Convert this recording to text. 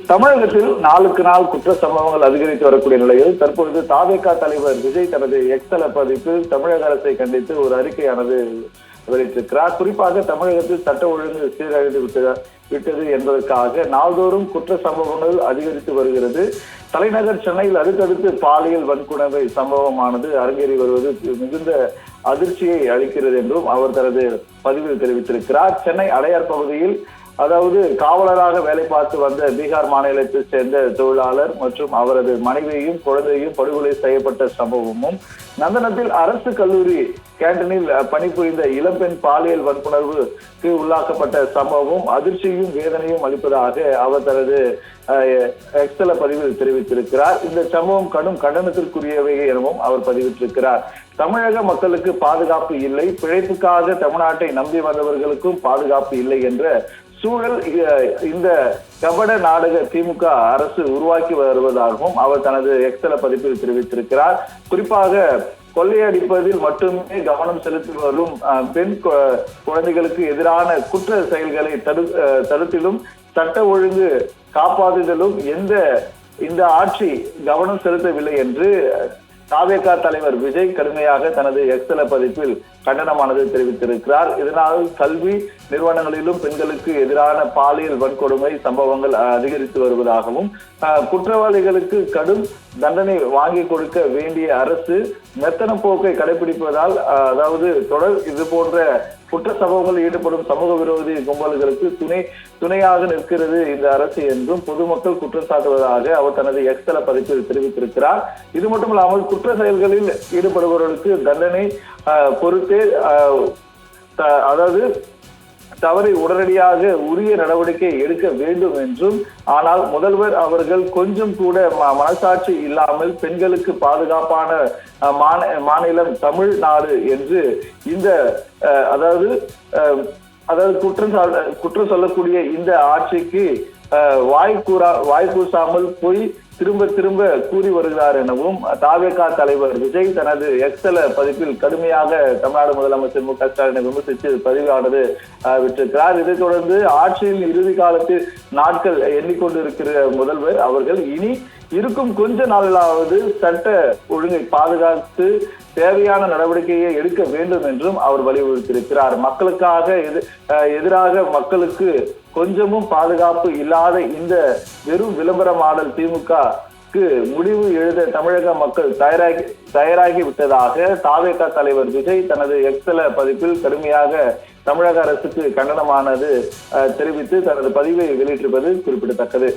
தமிழகத்தில் நாளுக்கு நாள் குற்ற சம்பவங்கள் அதிகரித்து வரக்கூடிய நிலையில் தற்பொழுது தாவேகா தலைவர் விஜய் தனது எக்ஸ்தல பதிப்பில் தமிழக அரசை கண்டித்து ஒரு அறிக்கையானது வெளியிட்டிருக்கிறார். குறிப்பாக தமிழகத்தில் சட்ட ஒழுங்கு சீரழிந்து விட்டது என்பதற்காக நாள்தோறும் குற்ற சம்பவங்கள் அதிகரித்து வருகிறது. தலைநகர் சென்னையில் அடுத்தடுத்து பாலியல் வன்கொடுமை சம்பவமானது அரங்கேறி வருவது மிகுந்த அதிர்ச்சியை அளிக்கிறது என்றும் அவர் தனது பதிவில் தெரிவித்திருக்கிறார். சென்னை அடையார் பகுதியில் அதாவது காவலராக வேலை பார்த்து வந்த பீகார் மாநிலத்தை சேர்ந்த தொழிலாளர் மற்றும் அவரது மனைவியையும் குழந்தையும் படுகொலை செய்யப்பட்ட சம்பவமும், நந்தனத்தில் அரசு கல்லூரி கேண்டீனில் பணிபுரிந்த இளம்பெண் பாலியல் வன்புணர்வுக்கு உள்ளாக்கப்பட்ட சம்பவமும் அதிர்ச்சியும் வேதனையும் அளிப்பதாக அவர் தனது எக்ஸ்தல பதிவில் தெரிவித்திருக்கிறார். இந்த சம்பவம் கடும் கண்டனத்திற்குரியவை எனவும் அவர் பதிவிட்டிருக்கிறார். தமிழக மக்களுக்கு பாதுகாப்பு இல்லை, பிழைப்புக்காக தமிழ்நாட்டை நம்பி வந்தவர்களுக்கும் பாதுகாப்பு இல்லை என்ற சூழல் இந்த கபட நாடக திமுக அரசு உருவாக்கி வருவதாகவும் அவர் தனது எக்ஸ்தல பதிப்பில் தெரிவித்திருக்கிறார். குறிப்பாக கொள்ளையடிப்பதில் மட்டுமே கவனம் செலுத்தி வரும் பெண் குழந்தைகளுக்கு எதிரான குற்ற செயல்களை தடுத்திலும் சட்ட ஒழுங்கு காப்பாற்றுதலும் இந்த ஆட்சி கவனம் செலுத்தவில்லை என்று தாவேகா தலைவர் விஜய் கடுமையாக தனது எக்ஸ்தல பதிப்பில் கண்டனமானது தெரிவித்திருக்கிறார். இதனால் கல்வி நிறுவனங்களிலும் பெண்களுக்கு எதிரான பாலியல் வன்கொடுமை சம்பவங்கள் அதிகரித்து வருவதாகவும், குற்றவாளிகளுக்கு கடும் தண்டனை வாங்கி கொடுக்க வேண்டிய அரசு மெத்தன போக்கை கடைபிடிப்பதால் அதாவது தொடர் இது போன்ற குற்ற சம்பவங்களில் ஈடுபடும் சமூக விரோதி கும்பல்களுக்கு துணையாக நிற்கிறது இந்த அரசு என்றும் பொதுமக்கள் குற்றம் சாட்டுவதாக அவர் தனது எக்ஸ்தல பதிப்பில் தெரிவித்திருக்கிறார். இது மட்டுமல்லாமல் குற்ற செயல்களில் ஈடுபடுபவர்களுக்கு தண்டனை பொறுத்தே அதாவது தவறை உடனடியாக உரிய நடவடிக்கை எடுக்க வேண்டும் என்றும், ஆனால் முதல்வர் அவர்கள் கொஞ்சம் கூட மனசாட்சி இல்லாமல் பெண்களுக்கு பாதுகாப்பான மாநிலம் தமிழ்நாடு என்று இந்த அதாவது குற்றம் சொல்லக்கூடிய இந்த ஆட்சிக்கு வாய் கூசாமல் போய் திரும்ப கூறி வருகிறார் எனவும் தாவேகா தலைவர் விஜய் தனது எக்ஸ்தல பதிப்பில் கடுமையாக தமிழ்நாடு முதலமைச்சர் மு.க. ஸ்டாலினை விமர்சித்து பதிவானது விட்டிருக்கிறார். இதைத் தொடர்ந்து ஆட்சியில் இறுதி காலத்தில் நாட்கள் எண்ணிக்கொண்டிருக்கிற முதல்வர் அவர்கள் இனி இருக்கும் கொஞ்ச நாளாவது சட்ட ஒழுங்கை பாதுகாத்து தேவையான நடவடிக்கையை எடுக்க வேண்டும் என்றும் அவர் வலியுறுத்தியிருக்கிறார். மக்களுக்காக எதிராக மக்களுக்கு கொஞ்சமும் பாதுகாப்பு இல்லாத இந்த வெறும் விளம்பர மாடல் திமுகக்கு முடிவு எழுத தமிழக மக்கள் தயாராகி விட்டதாக தாவேகா தலைவர் விஜய் தனது எக்ஸ்தல பதிப்பில் கடுமையாக தமிழக அரசுக்கு கண்டனமானது தெரிவித்து தனது பதிவை வெளியிட்டிருப்பது குறிப்பிடத்தக்கது.